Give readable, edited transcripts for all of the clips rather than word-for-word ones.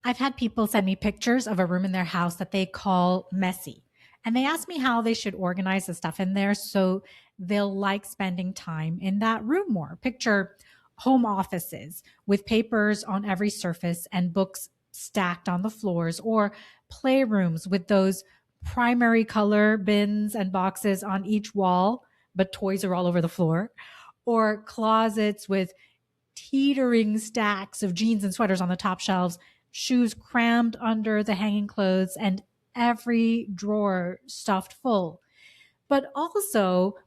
I've had people send me pictures of a room in their house that they call messy. And they ask me how they should organize the stuff in there so they'll like spending time in that room more. Picture home offices with papers on every surface and books stacked on the floors, or playrooms with those primary color bins and boxes on each wall, but toys are all over the floor, or closets with teetering stacks of jeans and sweaters on the top shelves, shoes crammed under the hanging clothes, and every drawer stuffed full. But also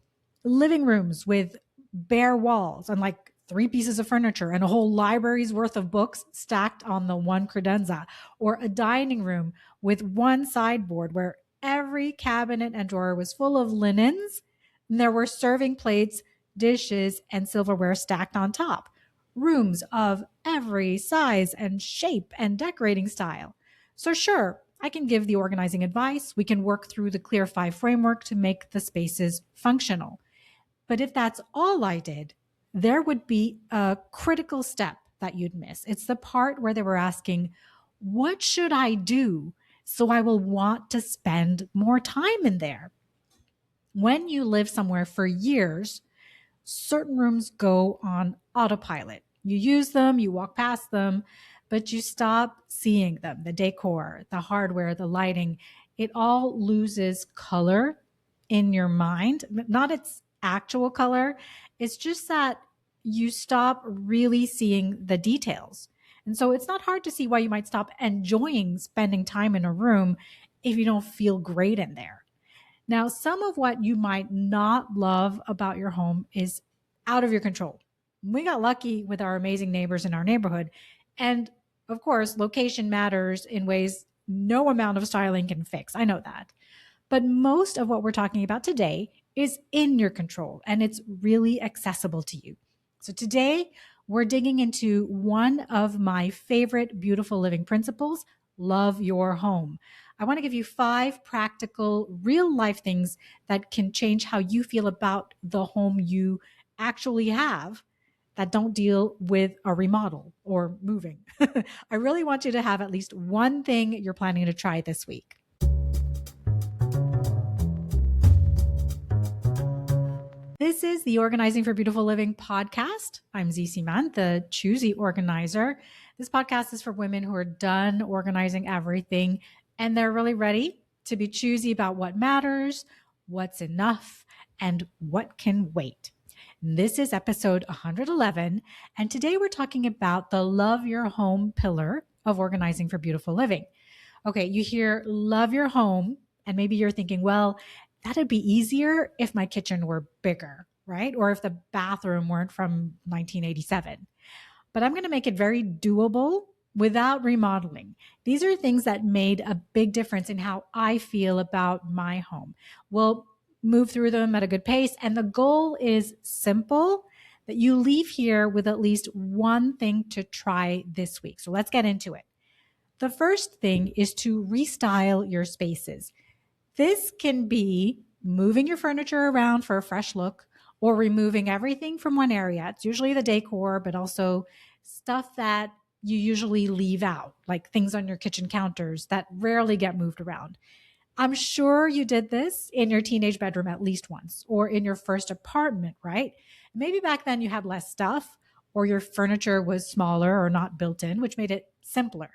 living rooms with bare walls and like three pieces of furniture and a whole library's worth of books stacked on the one credenza, or a dining room with one sideboard where every cabinet and drawer was full of linens and there were serving plates, dishes, and silverware stacked on top. Rooms of every size and shape and decorating style. So, sure, I can give the organizing advice. We can work through the Clear 5 framework to make the spaces functional. But if that's all I did, there would be a critical step that you'd miss. It's the part where they were asking, what should I do so I will want to spend more time in there? When you live somewhere for years, certain rooms go on autopilot. You use them, you walk past them, but you stop seeing them. The decor, the hardware, the lighting, it all loses color in your mind. Not its actual color. It's just that you stop really seeing the details. And so it's not hard to see why you might stop enjoying spending time in a room if you don't feel great in there. Now, some of what you might not love about your home is out of your control. We got lucky with our amazing neighbors in our neighborhood. And of course, location matters in ways no amount of styling can fix. I know that. But most of what we're talking about today is in your control and it's really accessible to you. So today, we're digging into one of my favorite beautiful living principles: love your home. I want to give you 5 practical, real life things that can change how you feel about the home you actually have, that don't deal with a remodel or moving. I really want you to have at least one thing you're planning to try this week. This is the Organizing for Beautiful Living podcast. I'm Z Siman, the choosy organizer. This podcast is for women who are done organizing everything and they're really ready to be choosy about what matters, what's enough, and what can wait. This is episode 111, and today we're talking about the love your home pillar of Organizing for Beautiful Living. Okay, you hear love your home, and maybe you're thinking, well, that'd be easier if my kitchen were bigger, right? Or if the bathroom weren't from 1987. But I'm going to make it very doable without remodeling. These are things that made a big difference in how I feel about my home. We'll move through them at a good pace. And the goal is simple, that you leave here with at least one thing to try this week. So let's get into it. The first thing is to restyle your spaces. This can be moving your furniture around for a fresh look or removing everything from one area. It's usually the decor, but also stuff that you usually leave out, like things on your kitchen counters that rarely get moved around. I'm sure you did this in your teenage bedroom at least once, or in your first apartment, right? Maybe back then you had less stuff, or your furniture was smaller or not built in, which made it simpler.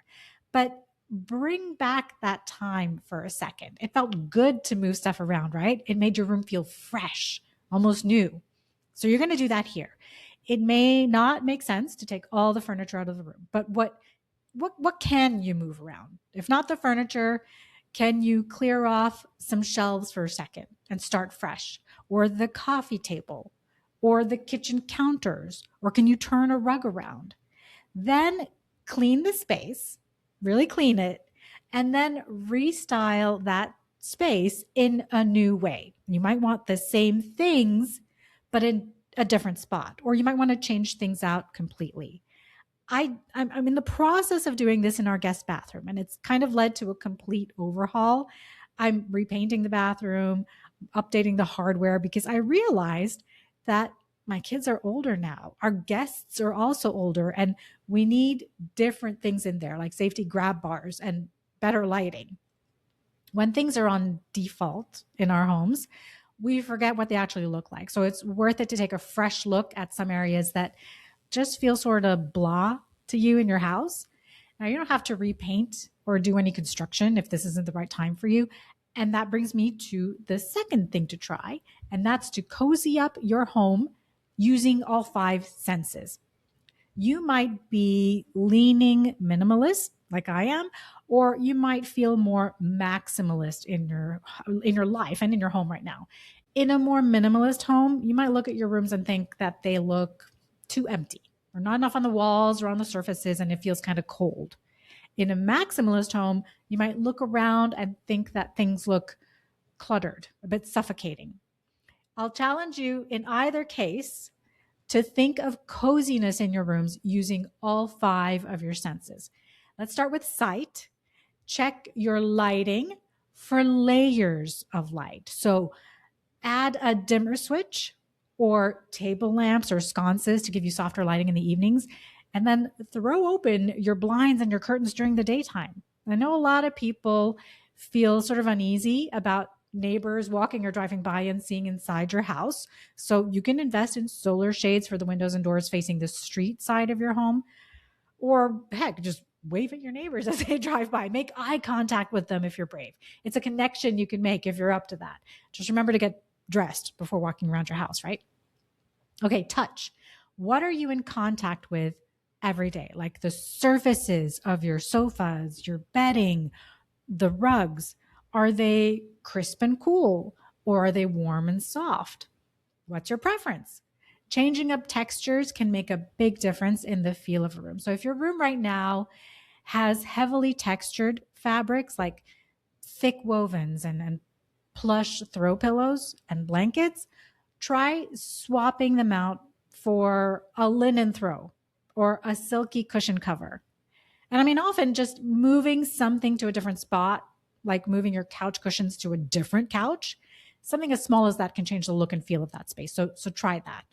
But bring back that time for a second. It felt good to move stuff around, right? It made your room feel fresh, almost new. So you're going to do that here. It may not make sense to take all the furniture out of the room, but what can you move around? If not the furniture, can you clear off some shelves for a second and start fresh? Or the coffee table, or the kitchen counters, or can you turn a rug around? Then clean the space, really clean it, and then restyle that space in a new way. You might want the same things, but in a different spot, or you might want to change things out completely. I'm in the process of doing this in our guest bathroom, and it's kind of led to a complete overhaul. I'm repainting the bathroom, updating the hardware, because I realized that my kids are older now. Our guests are also older, and we need different things in there, like safety grab bars and better lighting. When things are on default in our homes, we forget what they actually look like. So it's worth it to take a fresh look at some areas that just feel sort of blah to you in your house. Now, you don't have to repaint or do any construction if this isn't the right time for you. And that brings me to the second thing to try, and that's to cozy up your home using all five senses. You might be leaning minimalist like I am, or you might feel more maximalist in your life and in your home right now. In a more minimalist home, you might look at your rooms and think that they look too empty or not enough on the walls or on the surfaces, and it feels kind of cold. In a maximalist home, you might look around and think that things look cluttered, a bit suffocating. I'll challenge you in either case to think of coziness in your rooms using all five of your senses. Let's start with sight. Check your lighting for layers of light. So add a dimmer switch or table lamps or sconces to give you softer lighting in the evenings. And then throw open your blinds and your curtains during the daytime. I know a lot of people feel sort of uneasy about neighbors walking or driving by and seeing inside your house. So you can invest in solar shades for the windows and doors facing the street side of your home. Or heck, just wave at your neighbors as they drive by. Make eye contact with them if you're brave. It's a connection you can make if you're up to that. Just remember to get dressed before walking around your house, right? Okay, touch. What are you in contact with every day? Like the surfaces of your sofas, your bedding, the rugs. Are they crisp and cool, or are they warm and soft? What's your preference? Changing up textures can make a big difference in the feel of a room. So if your room right now has heavily textured fabrics like thick wovens and plush throw pillows and blankets, try swapping them out for a linen throw or a silky cushion cover. And I mean, often just moving something to a different spot, like moving your couch cushions to a different couch, something as small as that can change the look and feel of that space. So try that.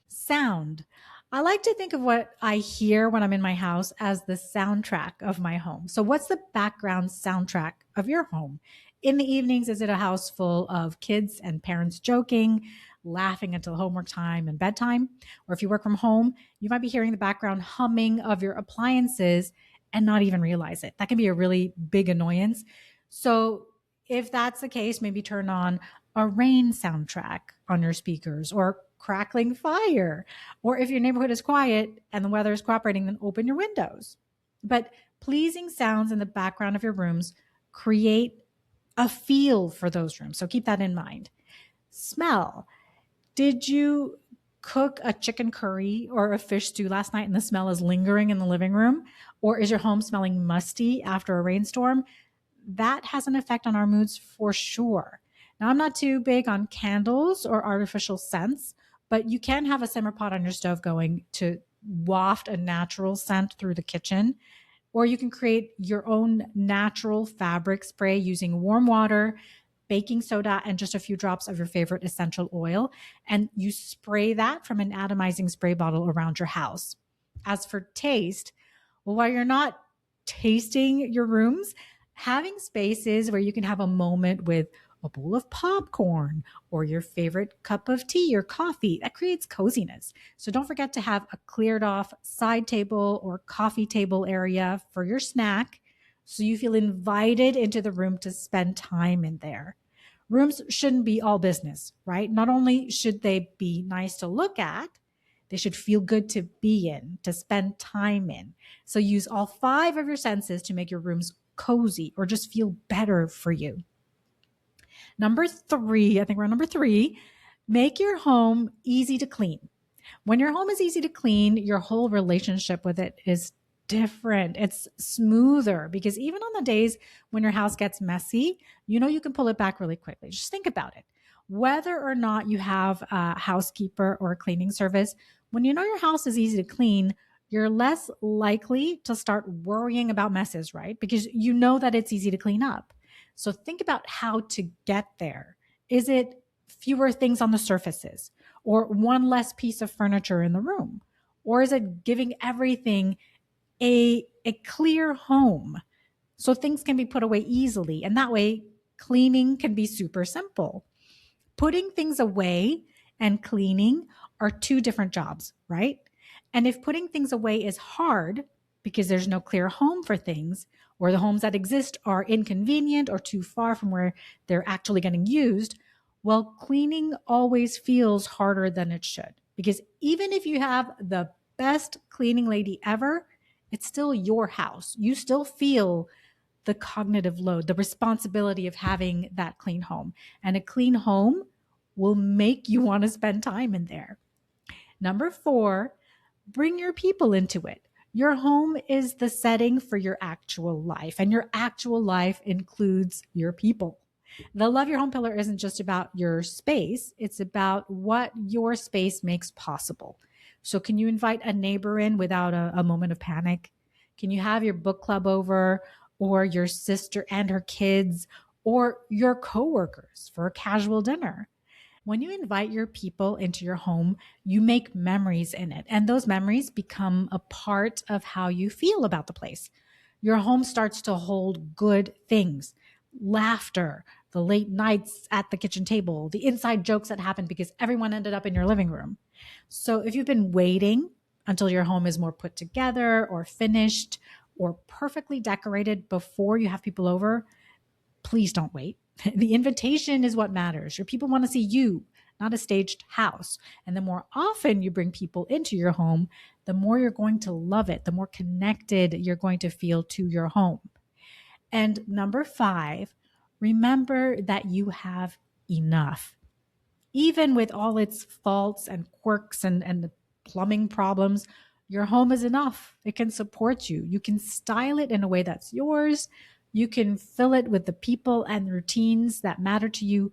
Sound. I like to think of what I hear when I'm in my house as the soundtrack of my home. So, what's the background soundtrack of your home? In the evenings, is it a house full of kids and parents joking, laughing until homework time and bedtime? Or if you work from home, you might be hearing the background humming of your appliances and not even realize it. That can be a really big annoyance. So, if that's the case, maybe turn on a rain soundtrack on your speakers or crackling fire. Or if your neighborhood is quiet and the weather is cooperating, then open your windows. But pleasing sounds in the background of your rooms create a feel for those rooms. So keep that in mind. Smell. Did you cook a chicken curry or a fish stew last night and the smell is lingering in the living room? Or is your home smelling musty after a rainstorm? That has an effect on our moods for sure. Now, I'm not too big on candles or artificial scents, but you can have a simmer pot on your stove going to waft a natural scent through the kitchen. Or you can create your own natural fabric spray using warm water, baking soda, and just a few drops of your favorite essential oil. And you spray that from an atomizing spray bottle around your house. As for taste, well, while you're not tasting your rooms, having spaces where you can have a moment with a bowl of popcorn or your favorite cup of tea or coffee, that creates coziness. So don't forget to have a cleared off side table or coffee table area for your snack so you feel invited into the room to spend time in there. Rooms shouldn't be all business, right? Not only should they be nice to look at, they should feel good to be in, to spend time in. So use all five of your senses to make your rooms cozy or just feel better for you. Number three, I think we're on number three, make your home easy to clean. When your home is easy to clean, your whole relationship with it is different. It's smoother because even on the days when your house gets messy, you know you can pull it back really quickly. Just think about it. Whether or not you have a housekeeper or a cleaning service, when you know your house is easy to clean, you're less likely to start worrying about messes, right? Because you know that it's easy to clean up. So think about how to get there. Is it fewer things on the surfaces? or one less piece of furniture in the room? Or is it giving everything a clear home so things can be put away easily? And that way, cleaning can be super simple. Putting things away and cleaning are two different jobs, right? And if putting things away is hard because there's no clear home for things, or the homes that exist are inconvenient or too far from where they're actually getting used, well, cleaning always feels harder than it should. Because even if you have the best cleaning lady ever, it's still your house. You still feel the cognitive load, the responsibility of having that clean home. And a clean home will make you want to spend time in there. Number four, bring your people into it. Your home is the setting for your actual life, and your actual life includes your people. The Love Your Home pillar isn't just about your space, it's about what your space makes possible. So, can you invite a neighbor in without a moment of panic? Can you have your book club over, or your sister and her kids, or your coworkers for a casual dinner? When you invite your people into your home, you make memories in it, and those memories become a part of how you feel about the place. Your home starts to hold good things: laughter, the late nights at the kitchen table, the inside jokes that happened because everyone ended up in your living room. So if you've been waiting until your home is more put together or finished or perfectly decorated before you have people over, please don't wait. The invitation is what matters. Your people want to see you, not a staged house. And the more often you bring people into your home, the more you're going to love it, the more connected you're going to feel to your home. And number five, remember that you have enough. Even with all its faults and quirks and the plumbing problems, your home is enough. It can support you. You can style it in a way that's yours. You can fill it with the people and routines that matter to you.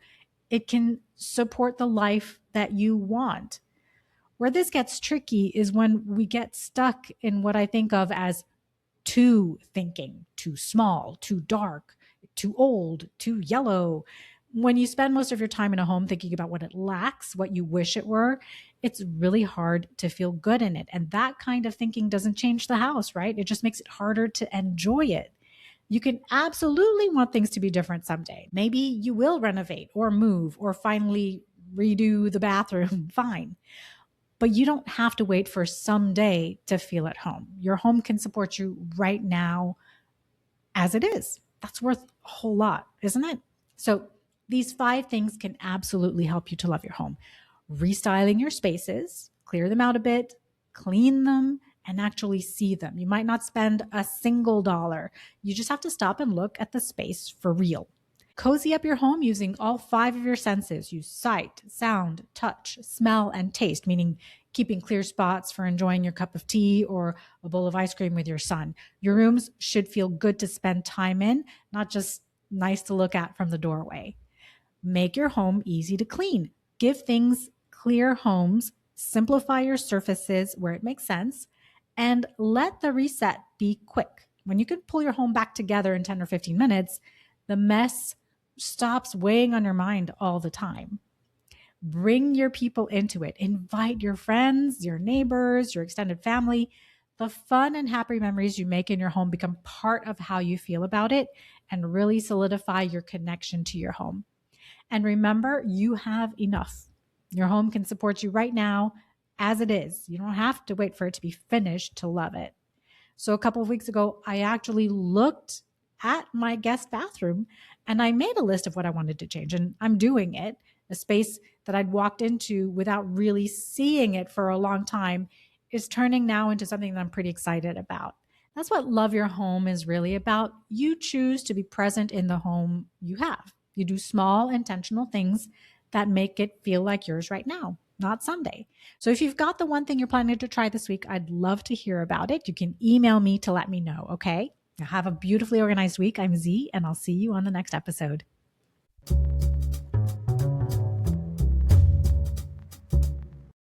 It can support the life that you want. Where this gets tricky is when we get stuck in what I think of as too thinking, too small, too dark, too old, too yellow. When you spend most of your time in a home thinking about what it lacks, what you wish it were, it's really hard to feel good in it. And that kind of thinking doesn't change the house, right? It just makes it harder to enjoy it. You can absolutely want things to be different someday. Maybe you will renovate or move or finally redo the bathroom. Fine. But you don't have to wait for someday to feel at home. Your home can support you right now as it is. That's worth a whole lot, isn't it? So these five things can absolutely help you to love your home. Restyling your spaces, clear them out a bit, clean them, and actually see them. You might not spend a single dollar. You just have to stop and look at the space for real. Cozy up your home using all five of your senses. Use sight, sound, touch, smell, and taste, meaning keeping clear spots for enjoying your cup of tea or a bowl of ice cream with your son. Your rooms should feel good to spend time in, not just nice to look at from the doorway. Make your home easy to clean. Give things clear homes, simplify your surfaces where it makes sense, and let the reset be quick. When you can pull your home back together in 10 or 15 minutes, the mess stops weighing on your mind all the time. Bring your people into it. Invite your friends, your neighbors, your extended family. The fun and happy memories you make in your home become part of how you feel about it and really solidify your connection to your home. And remember, you have enough. Your home can support you right now as it is. You don't have to wait for it to be finished to love it. So a couple of weeks ago, I actually looked at my guest bathroom and I made a list of what I wanted to change. And I'm doing it. A space that I'd walked into without really seeing it for a long time is turning now into something that I'm pretty excited about. That's what Love Your Home is really about. You choose to be present in the home you have. You do small, intentional things that make it feel like yours right now, not someday. So if you've got the one thing you're planning to try this week, I'd love to hear about it. You can email me to let me know, okay? Now have a beautifully organized week. I'm Z, and I'll see you on the next episode.